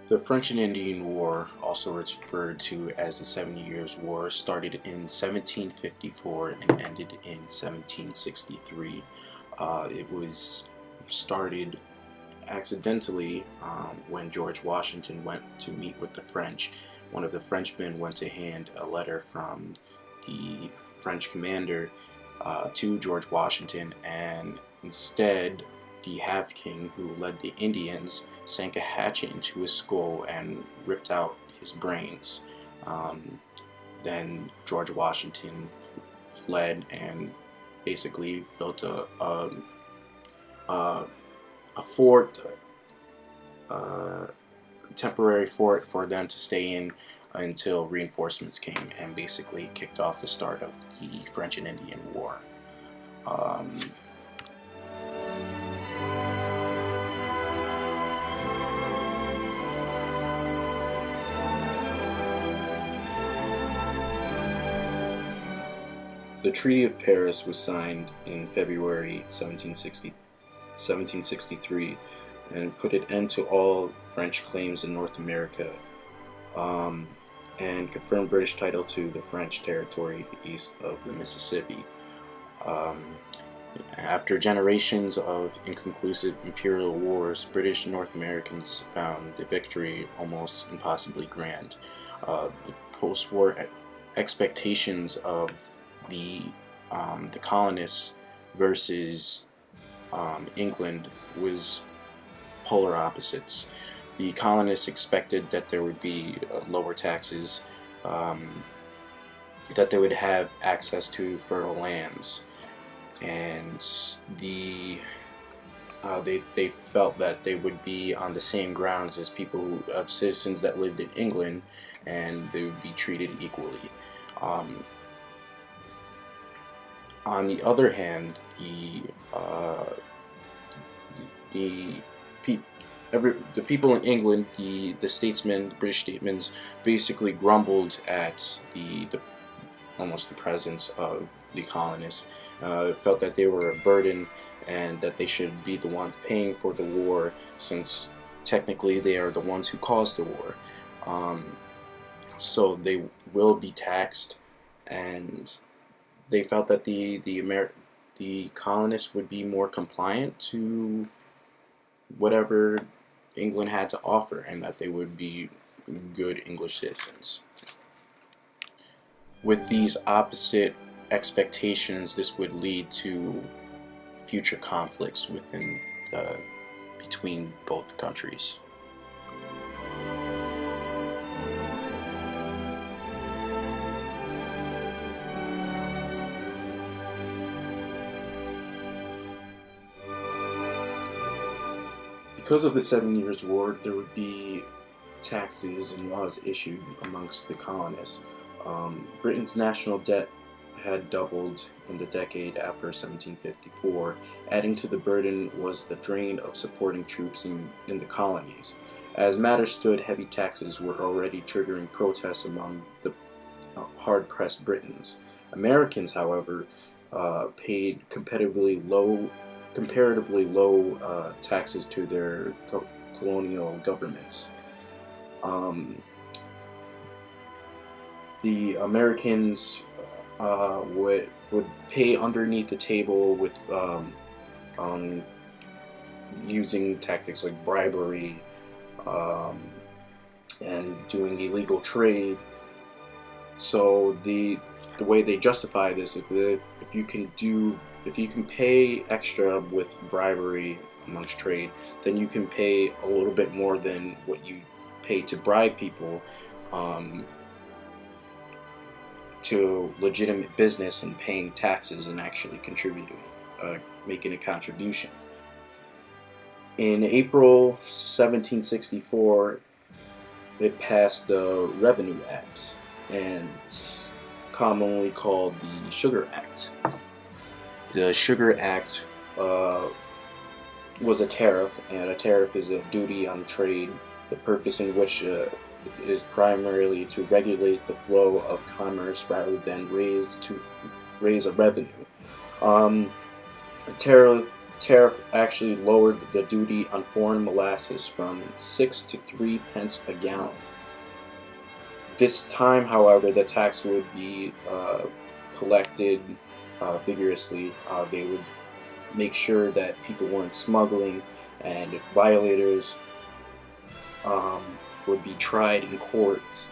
The French and Indian War, also referred to as the Seven Years' War, started in 1754 and ended in 1763. It was started accidentally when George Washington went to meet with the French. One of the Frenchmen went to hand a letter from the French commander to George Washington, and instead, the Half King, who led the Indians, sank a hatchet into his skull and ripped out his brains. Um, then George Washington fled and basically built a, a fort, a temporary fort for them to stay in until reinforcements came and basically kicked off the start of the French and Indian War. Um, the Treaty of Paris was signed in February 1763 and put an end to all French claims in North America, um, and confirmed British title to the French territory east of the Mississippi. Um, After generations of inconclusive imperial wars, British North Americans found the victory almost impossibly grand. The post-war expectations of the the colonists versus England was polar opposites. The colonists expected that there would be lower taxes, um, that they would have access to fertile lands, and they felt that they would be on the same grounds as of citizens that lived in England, and they would be treated equally. Um, on the other hand, the pe- the people in England, the statesmen, the British statesmen, basically grumbled at the almost the presence of the colonists. Felt that they were a burden and that they should be the ones paying for the war, since technically they are the ones who caused the war. Um, so they will be taxed, and they felt that the colonists would be more compliant to whatever England had to offer, and that they would be good English citizens. With these opposite expectations, this would lead to future conflicts between both countries. Because of the Seven Years' War, there would be taxes and laws issued amongst the colonists. Britain's national debt had doubled in the decade after 1754. Adding to the burden was the drain of supporting troops in the colonies. As matters stood, heavy taxes were already triggering protests among the hard-pressed Britons. Americans, however, paid comparatively low taxes to their colonial governments. Um, the Americans would pay underneath the table with um, using tactics like bribery, um, and doing illegal trade. So the way they justify this is that if you can pay extra with bribery amongst trade, then you can pay a little bit more than what you pay to bribe people, um, to legitimate business and paying taxes and actually contributing, making a contribution. In April 1764, it passed the Revenue Act, and commonly called the Sugar Act. The Sugar Act was a tariff, and a tariff is a duty on trade, the purpose in which is primarily to regulate the flow of commerce rather than raise a revenue. Um, tariff actually lowered the duty on foreign molasses from 6 to 3 pence a gallon. This time, however, the tax would be collected vigorously. They would make sure that people weren't smuggling, and violators would be tried in courts.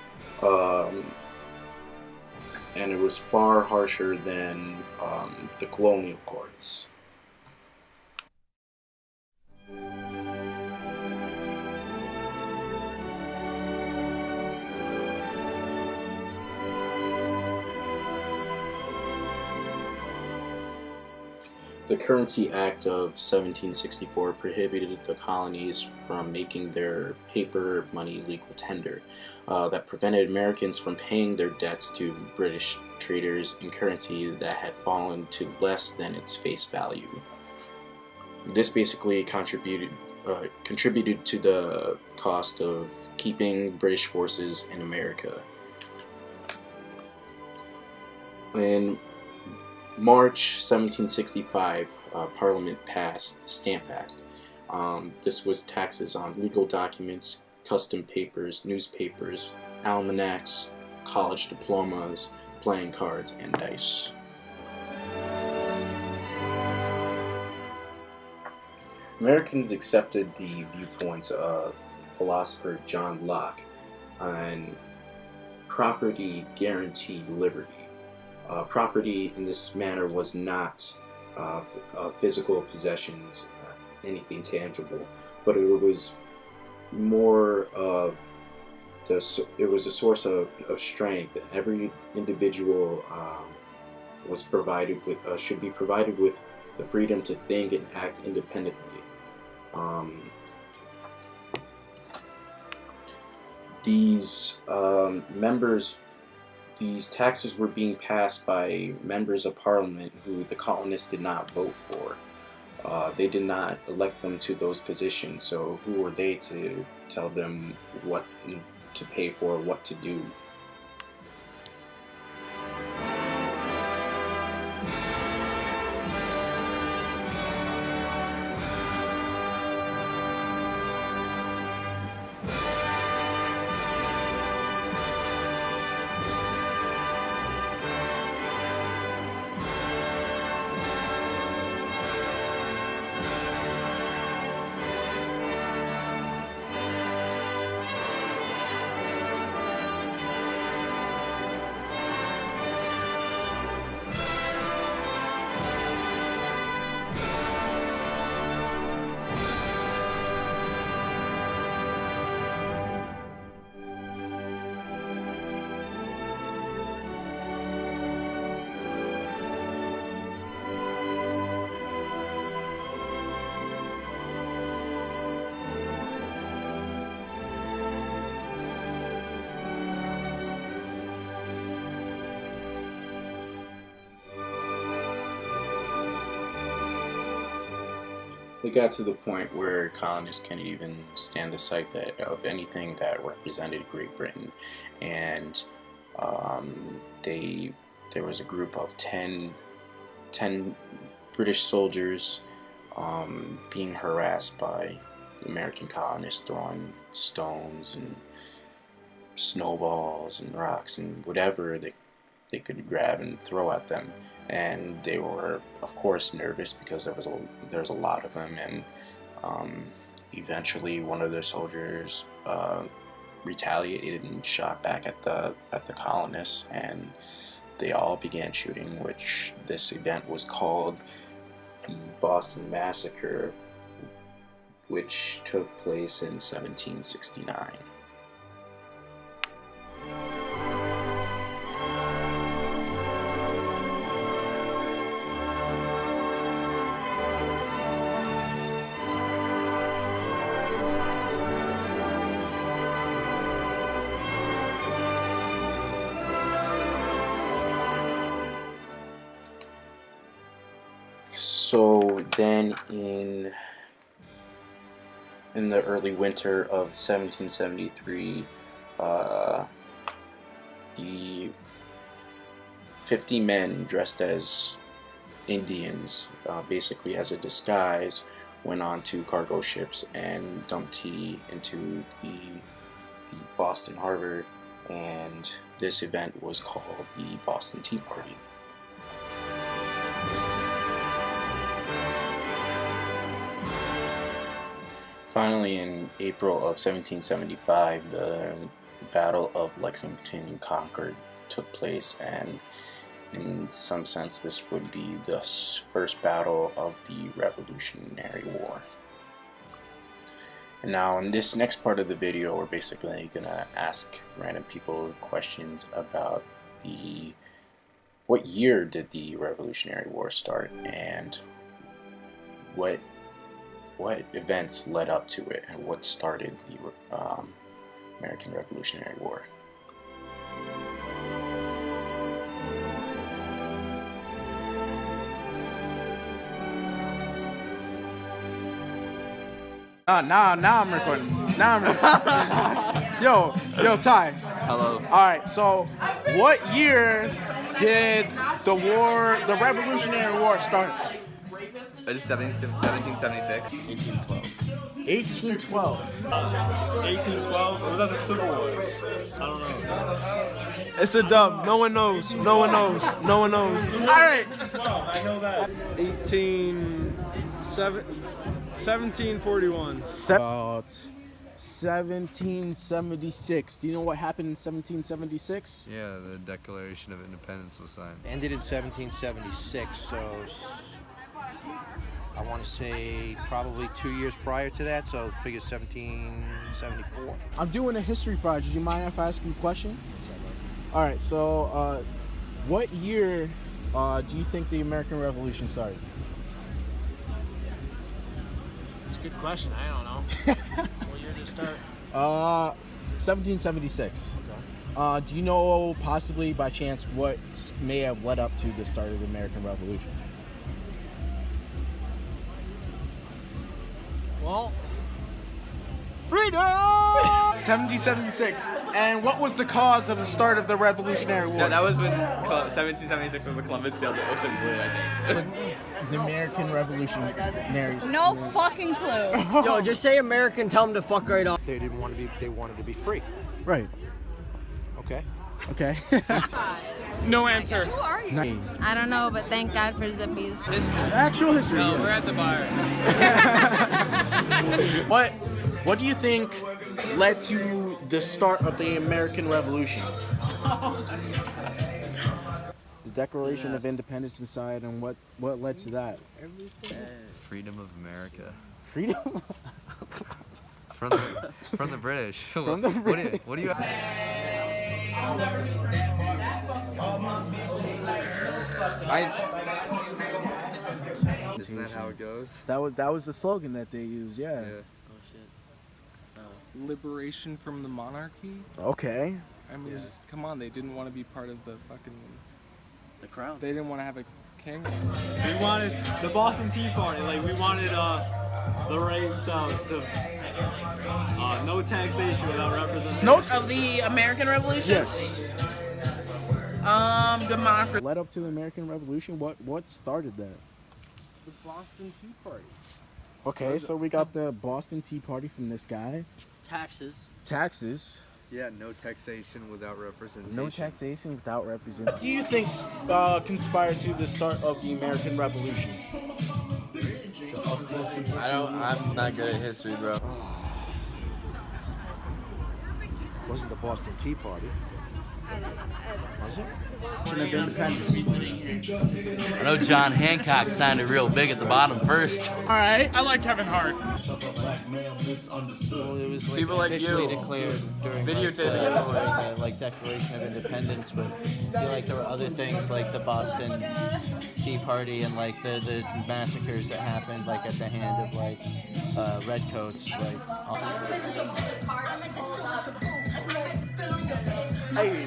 And it was far harsher than the colonial courts. The Currency Act of 1764 prohibited the colonies from making their paper money legal tender. That prevented Americans from paying their debts to British traders in currency that had fallen to less than its face value. This basically contributed to the cost of keeping British forces in America. In March 1765, Parliament passed the Stamp Act. This was taxes on legal documents, custom papers, newspapers, almanacs, college diplomas, playing cards, and dice. Americans accepted the viewpoints of philosopher John Locke on property guaranteed liberty. Property in this manner was not physical possessions, anything tangible, but it was more of it was a source of strength. Every individual was provided with should be provided with the freedom to think and act independently. These taxes were being passed by members of Parliament who the colonists did not vote for. They did not elect them to those positions, so who were they to tell them what to pay for, what to do? We got to the point where colonists couldn't even stand the sight of anything that represented Great Britain, and there was a group of 10 British soldiers being harassed by American colonists, throwing stones and snowballs and rocks and whatever they could grab and throw at them. And they were, of course, nervous because there's a lot of them. And eventually, one of their soldiers retaliated and shot back at the colonists, and they all began shooting. Which this event was called the Boston Massacre, which took place in 1769. So then in the early winter of 1773, the 50 men dressed as Indians, basically as a disguise, went on to cargo ships and dumped tea into the Boston Harbor, and this event was called the Boston Tea Party. Finally, in April of 1775, the Battle of Lexington and Concord took place, and in some sense this would be the first battle of the Revolutionary War. And now in this next part of the video, we're basically gonna ask random people questions about what year did the Revolutionary War start, and what events led up to it, and what started the American Revolutionary War. Now I'm recording. Now I'm recording. Yo, Ty. Hello. All right. So, what year did the Revolutionary War start? It's 1776. 1812. 1812? Or was that the Civil War? I don't know. It's a dub. No one knows. No one knows. No one knows. All right. 12, I know that. 1741. About 1776. Do you know what happened in 1776? Yeah, the Declaration of Independence was signed. Ended in 1776, so I want to say probably 2 years prior to that, so figure 1774. I'm doing a history project. You mind if I ask you a question? All right. So, what year do you think the American Revolution started? It's a good question. I don't know. What year did it start? 1776. Okay. Do you know possibly by chance what may have led up to the start of the American Revolution? Well, freedom! 1776. And what was the cause of the start of the Revolutionary War? No, that was when 1776 was when Columbus sailed the ocean blue, I think. The American Revolutionaries. No fucking clue. Yo, just say American, tell them to fuck right off. They didn't want to be. They wanted to be free. Right. Okay. Okay. No answer. Who are you? I don't know, but thank God for Zippies. Actual history. No, yes. we're at the bar. What do you think led to the start of the American Revolution? The Declaration of Independence inside, and what led to that? Freedom of America. Freedom. From the British. From the British. What do you Isn't that how it goes? That was the slogan that they used. Yeah. Liberation from the monarchy? Okay. I mean, come on, they didn't want to be part of the fucking... The crown. They didn't want to have a king. We wanted the Boston Tea Party. Like, we wanted the right to no taxation without representation. No. Of the American Revolution? Yes. Democracy. Led up to the American Revolution. What started that? The Boston Tea Party. Okay, so we got the Boston Tea Party from this guy. Taxes. Taxes. Yeah, no taxation without representation. No taxation without representation. Do you think conspired to the start of the American Revolution? I'm not good at history, bro. Wasn't the Boston Tea Party? Was it? I know John Hancock signed it real big at the bottom first. Alright, I like Kevin Hart. Well, it was like People like officially you. declared during Videotaping like Declaration of Independence, but I feel like there were other things like the Boston Tea Party and like the massacres that happened like at the hand of like redcoats, like. Hey.